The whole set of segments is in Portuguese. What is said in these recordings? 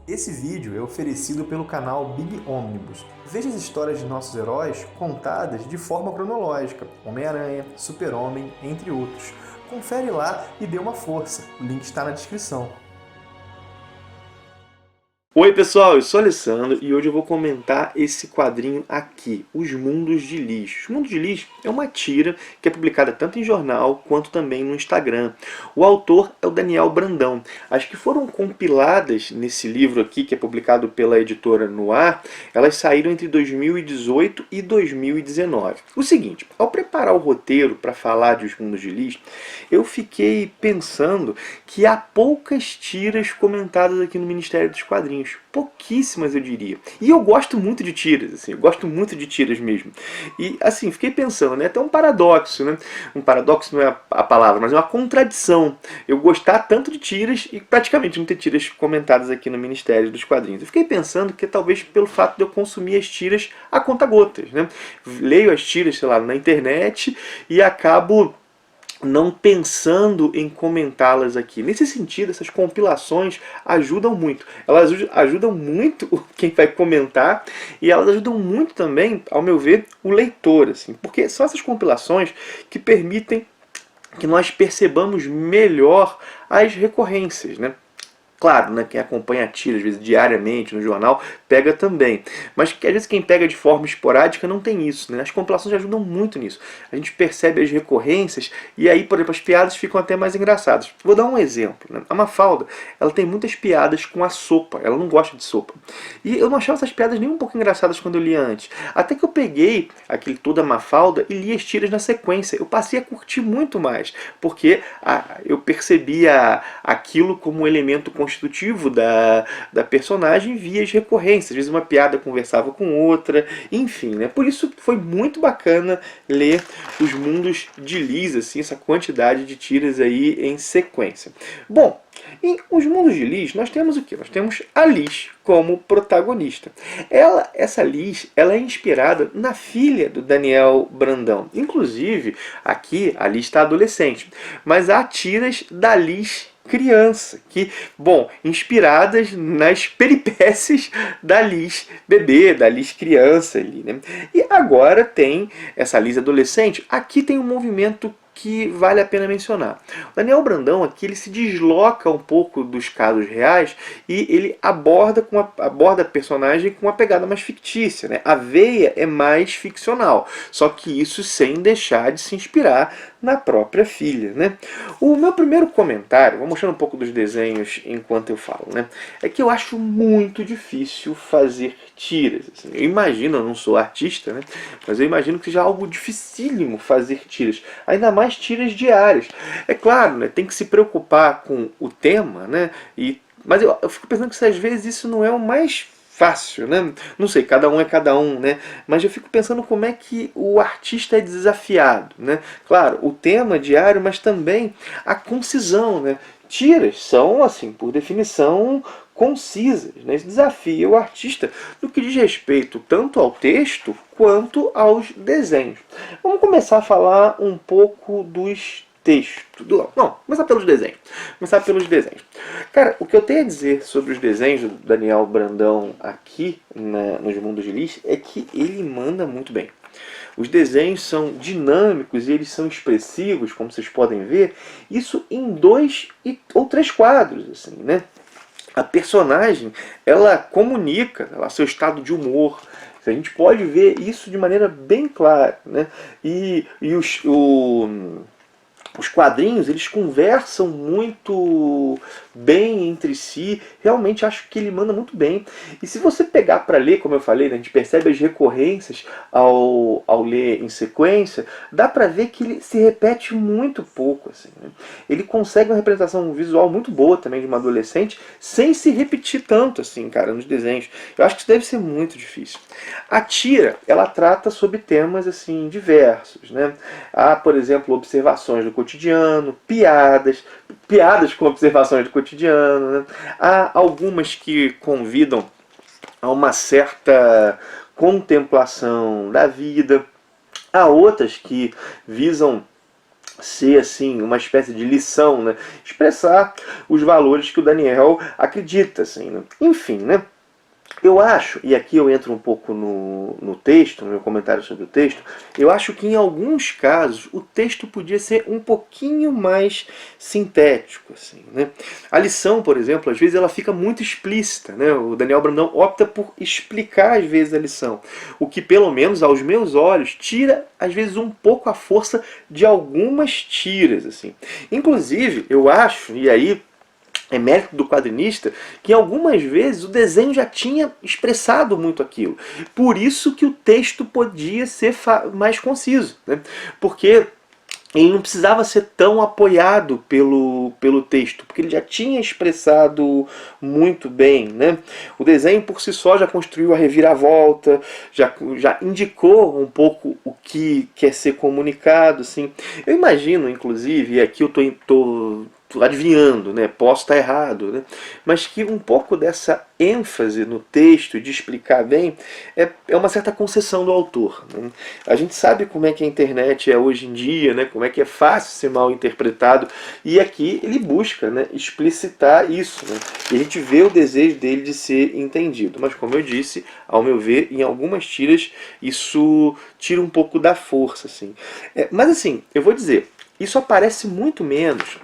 Esse vídeo é oferecido pelo canal Big Omnibus. Veja as histórias de nossos heróis contadas de forma cronológica, Homem-Aranha, Super-Homem, entre outros. Confere lá e dê uma força, o link está na descrição. Oi pessoal, eu sou o Alessandro e hoje eu vou comentar esse quadrinho aqui, Os Mundos de Lixo. Os Mundos de Lixo é uma tira que é publicada tanto em jornal quanto também no Instagram. O autor é o Daniel Brandão. As que foram compiladas nesse livro aqui, que é publicado pela editora Noir, elas saíram entre 2018 e 2019. O seguinte, ao preparar o roteiro para falar de Os Mundos de Lixo, eu fiquei pensando que há poucas tiras comentadas aqui no Ministério dos Quadrinhos. Pouquíssimas, eu diria. E eu gosto muito de tiras, assim, eu gosto muito de tiras mesmo. E, assim, fiquei pensando, né, até um paradoxo, né? Um paradoxo não é a palavra, mas é uma contradição. Eu gostar tanto de tiras e praticamente não ter tiras comentadas aqui no Ministério dos Quadrinhos. Eu fiquei pensando que talvez pelo fato de eu consumir as tiras a conta-gotas, né? Leio as tiras, sei lá, na internet e acabo não pensando em comentá-las aqui. Nesse sentido, essas compilações ajudam muito. Elas ajudam muito quem vai comentar e elas ajudam muito também, ao meu ver, o leitor, assim, porque são essas compilações que permitem que nós percebamos melhor as recorrências, né? Claro, né, quem acompanha a tira, às vezes diariamente no jornal, pega também. Mas às vezes quem pega de forma esporádica não tem isso. Né? As compilações ajudam muito nisso. A gente percebe as recorrências e aí, por exemplo, as piadas ficam até mais engraçadas. Vou dar um exemplo. Né? A Mafalda, ela tem muitas piadas com a sopa. Ela não gosta de sopa. E eu não achava essas piadas nem um pouco engraçadas quando eu lia antes. Até que eu peguei aquele toda Mafalda e li as tiras na sequência. Eu passei a curtir muito mais. Porque eu percebia aquilo como um elemento constitutivo da personagem via as recorrências. Às vezes uma piada conversava com outra, enfim, né? Por isso foi muito bacana ler Os Mundos de Liz, assim, essa quantidade de tiras aí em sequência. Bom, em Os Mundos de Liz, nós temos o quê? Nós temos a Liz como protagonista. Essa Liz, ela é inspirada na filha do Daniel Brandão. Inclusive, aqui a Liz está adolescente, mas há tiras da Liz criança, que, bom, inspiradas nas peripécias da Liz bebê, da Liz criança ali, né? E agora tem essa Liz adolescente. Aqui tem um movimento que vale a pena mencionar. O Daniel Brandão aqui ele se desloca um pouco dos casos reais e ele aborda a personagem com uma pegada mais fictícia, né? A veia é mais ficcional, só que isso sem deixar de se inspirar na própria filha, né? O meu primeiro comentário, vou mostrar um pouco dos desenhos enquanto eu falo, né? É que eu acho muito difícil fazer tiras. Assim. Eu imagino, eu não sou artista, né? Mas eu imagino que seja algo dificílimo fazer tiras. Ainda mais tiras diárias. É claro, né? Tem que se preocupar com o tema, né? Mas eu fico pensando que às vezes isso não é o mais fácil, né? Não sei, cada um é cada um, né? Mas eu fico pensando como é que o artista é desafiado, né? Claro, o tema diário, mas também a concisão, né? Tiras são, assim, por definição, concisas, né? Isso desafia o artista no que diz respeito tanto ao texto quanto aos desenhos. Vamos começar a falar um pouco dos textos. Não, começar pelos desenhos. Começar pelos desenhos. Cara, o que eu tenho a dizer sobre os desenhos do Daniel Brandão aqui nos Mundos de Liz é que ele manda muito bem. Os desenhos são dinâmicos e eles são expressivos, como vocês podem ver. Isso em 2 ou 3 quadros, assim, né? A personagem, ela comunica seu estado de humor. A gente pode ver isso de maneira bem clara, né? E os quadrinhos, eles conversam muito bem entre si. Realmente acho que ele manda muito bem. E se você pegar para ler, como eu falei, né, a gente percebe as recorrências ao ler em sequência, dá para ver que ele se repete muito pouco. Assim, né? Ele consegue uma representação visual muito boa também de uma adolescente, sem se repetir tanto, assim, cara, nos desenhos. Eu acho que isso deve ser muito difícil. A tira, ela trata sobre temas, assim, diversos, né? Há, por exemplo, observações do cotidiano, piadas com observações do cotidiano, né? Há algumas que convidam a uma certa contemplação da vida. Há outras que visam ser assim uma espécie de lição, né? Expressar os valores que o Daniel acredita, assim, né? Enfim, né? Eu acho, e aqui eu entro um pouco no texto, no meu comentário sobre o texto, eu acho que em alguns casos o texto podia ser um pouquinho mais sintético, assim, né? A lição, por exemplo, às vezes ela fica muito explícita, né? O Daniel Brandão opta por explicar às vezes a lição, o que pelo menos aos meus olhos tira às vezes um pouco a força de algumas tiras, assim. Inclusive, eu acho, e aí é mérito do quadrinista, que algumas vezes o desenho já tinha expressado muito aquilo. Por isso que o texto podia ser mais conciso, né? Porque ele não precisava ser tão apoiado pelo texto, porque ele já tinha expressado muito bem, né? O desenho por si só já construiu a reviravolta, já indicou um pouco o que quer ser comunicado, assim. Eu imagino, inclusive, e aqui eu tô adivinhando, né? Posso estar errado, né? Mas que um pouco dessa ênfase no texto, de explicar bem, é uma certa concessão do autor, né? A gente sabe como é que a internet é hoje em dia, né? Como é que é fácil ser mal interpretado, e aqui ele busca, né, explicitar isso, né? E a gente vê o desejo dele de ser entendido. Mas como eu disse, ao meu ver, em algumas tiras isso tira um pouco da força, assim. Mas assim, eu vou dizer, isso aparece muito menos,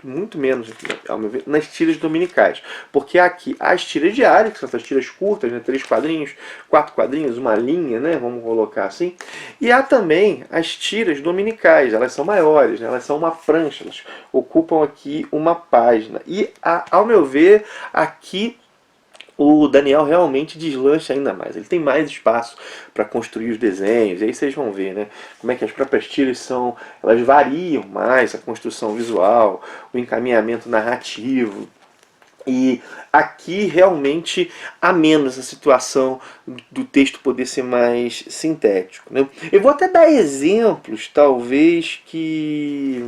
ao meu ver, nas tiras dominicais. Porque aqui as tiras diárias, que são essas tiras curtas, né, 3 quadrinhos, 4 quadrinhos, uma linha, né, vamos colocar assim. E há também as tiras dominicais, elas são maiores, né, elas são uma prancha, elas ocupam aqui uma página. E, ao meu ver, aqui o Daniel realmente deslancha ainda mais. Ele tem mais espaço para construir os desenhos. E aí vocês vão ver, né, como é que as próprias tiras são, elas variam mais a construção visual, o encaminhamento narrativo. E aqui realmente há menos a situação do texto poder ser mais sintético, né? Eu vou até dar exemplos, talvez, que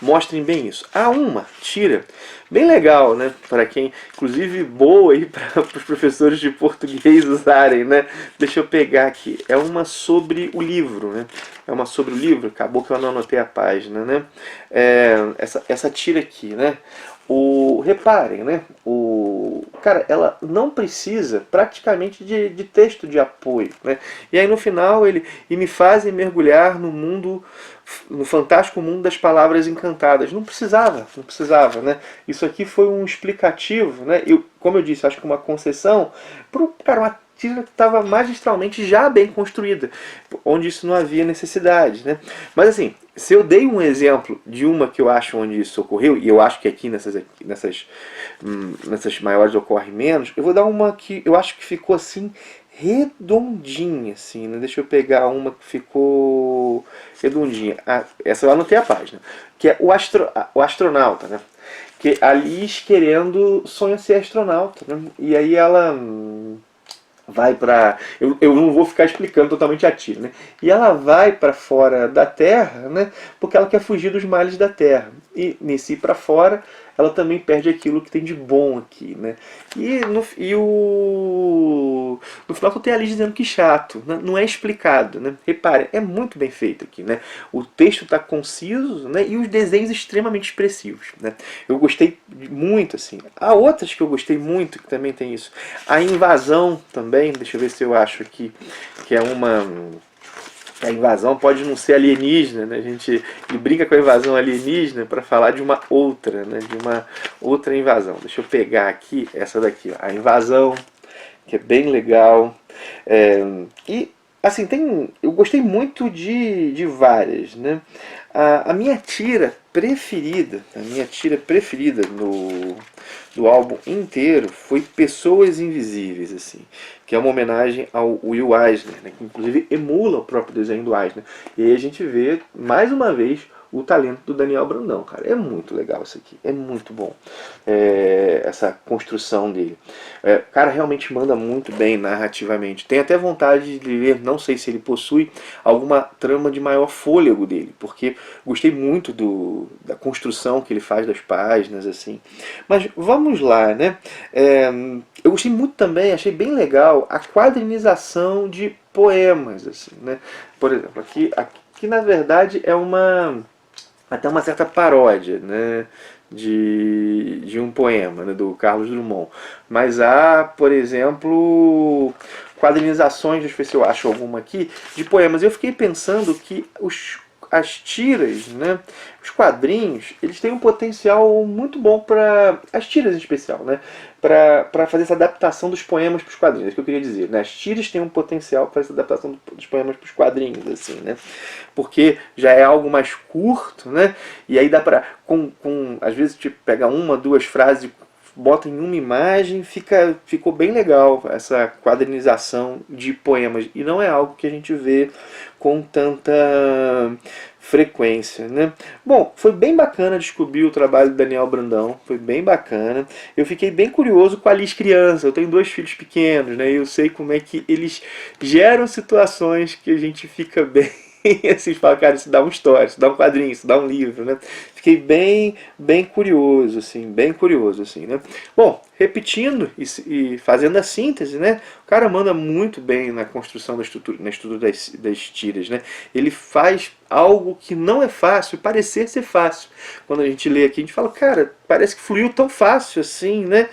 mostrem bem isso. Há uma tira bem legal, né, para quem, inclusive boa aí para os professores de português usarem, né? Deixa eu pegar aqui. É uma sobre o livro, né? É uma sobre o livro. Acabou que eu não anotei a página, né? Essa tira aqui, né? Reparem, né? Cara, ela não precisa praticamente de texto de apoio, né? E aí no final ele e me fazem mergulhar no fantástico mundo das palavras encantadas. Não precisava, né? Isso aqui foi um explicativo, né? Como eu disse, acho que uma concessão para uma tira que estava magistralmente já bem construída, onde isso não havia necessidade, né? Mas assim, se eu dei um exemplo de uma que eu acho onde isso ocorreu, e eu acho que aqui nessas maiores ocorre menos, eu vou dar uma que eu acho que ficou assim redondinha, assim, né? Deixa eu pegar uma que ficou redondinha. Essa eu anotei a página, que é o astronauta, né? Que a Liz querendo sonha ser astronauta, né? E aí ela vai para eu não vou ficar explicando totalmente a tiro, né? E ela vai para fora da Terra, né? Porque ela quer fugir dos males da Terra. E nesse ir para fora, ela também perde aquilo que tem de bom aqui, né? No final tu tem ali dizendo que chato, né? Não é explicado, né? Repare, é muito bem feito aqui, né? O texto está conciso, né? E os desenhos extremamente expressivos, né? Eu gostei muito, assim. Há outras que eu gostei muito que também tem isso. A invasão também, deixa eu ver se eu acho aqui, que é uma... A invasão pode não ser alienígena, né? A gente brinca com a invasão alienígena para falar de uma outra, né? De uma outra invasão. Deixa eu pegar aqui essa daqui, ó. A invasão, que é bem legal. E assim, eu gostei muito de várias, né? A minha tira preferida, do álbum inteiro foi Pessoas Invisíveis, assim, que é uma homenagem ao Will Eisner, né, que inclusive emula o próprio desenho do Eisner. E aí a gente vê, mais uma vez, o talento do Daniel Brandão, cara. É muito legal isso aqui, é muito bom essa construção dele. O cara realmente manda muito bem narrativamente. Tem até vontade de ler, não sei se ele possui alguma trama de maior fôlego dele, porque gostei muito da construção que ele faz das páginas, assim. Mas vamos lá, né? Eu gostei muito também, achei bem legal a quadrinização de poemas, assim, né? Por exemplo, aqui que na verdade é até uma certa paródia, né, de um poema, né, do Carlos Drummond. Mas há, por exemplo, quadrinizações, deixa eu ver se eu acho alguma aqui, de poemas. Eu fiquei pensando que as tiras, né, os quadrinhos, eles têm um potencial muito bom para as tiras em especial, né, para fazer essa adaptação dos poemas para os quadrinhos, é isso que eu queria dizer, né? As tiras têm um potencial para essa adaptação dos poemas para os quadrinhos, assim, né? Porque já é algo mais curto, né? E aí dá para, às vezes, tipo, pega uma, duas frases, bota em uma imagem, ficou bem legal essa quadrinização de poemas. E não é algo que a gente vê com tanta frequência, né? Bom, foi bem bacana descobrir o trabalho do Daniel Brandão, foi bem bacana. Eu fiquei bem curioso com a Liz criança, eu tenho 2 filhos pequenos, né? E eu sei como é que eles geram situações que a gente fica bem assim, fala, cara, isso dá uma história, isso dá um quadrinho, isso dá um livro, né? Fiquei bem curioso, assim, né? Bom, repetindo e fazendo a síntese, né? O cara manda muito bem na construção da estrutura, na estrutura das tiras, né? Ele faz algo que não é fácil parecer ser fácil. Quando a gente lê aqui, a gente fala, cara, parece que fluiu tão fácil assim, né?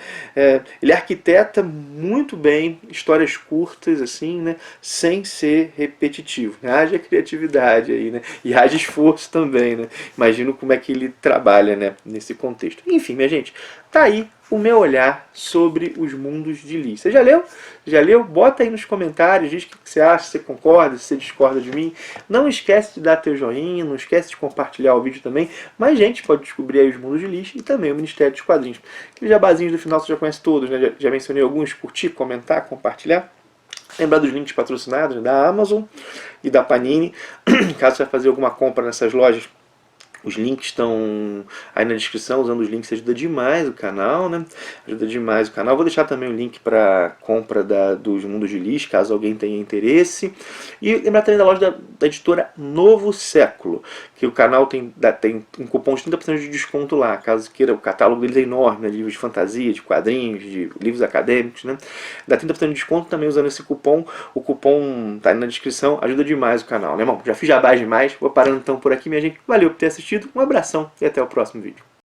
Ele arquiteta muito bem histórias curtas, assim, né? Sem ser repetitivo. Haja criatividade aí, né? E haja esforço também, né? Imagino como é que ele trabalha, né? Nesse contexto. Enfim, minha gente, tá aí o meu olhar sobre os mundos de Lee. Você já leu? Já leu? Bota aí nos comentários, diz o que você acha, se você concorda, se você discorda de mim. Não esquece de dar teu joinha, não esquece de compartilhar o vídeo também. Mais gente pode descobrir aí os mundos de Lee e também o Ministério dos Quadrinhos. Aqueles jabazinhos do final você já conhece todos, né? Já mencionei alguns, curtir, comentar, compartilhar. Lembrar dos links patrocinados, né? Da Amazon e da Panini. Caso você vai fazer alguma compra nessas lojas, os links estão aí na descrição, usando os links ajuda demais o canal, né? Ajuda demais o canal. Vou deixar também o link para compra dos Mundos de Lis, caso alguém tenha interesse. E lembrar também da loja da editora Novo Século, que o canal tem um cupom de 30% de desconto lá, caso queira. O catálogo deles é enorme, né? Livros de fantasia, de quadrinhos, de livros acadêmicos, né? Dá 30% de desconto também usando esse cupom. O cupom tá aí na descrição, ajuda demais o canal, né, irmão? Já fiz jabá demais, vou parando então por aqui, minha gente. Valeu por ter assistido, um abração e até o próximo vídeo.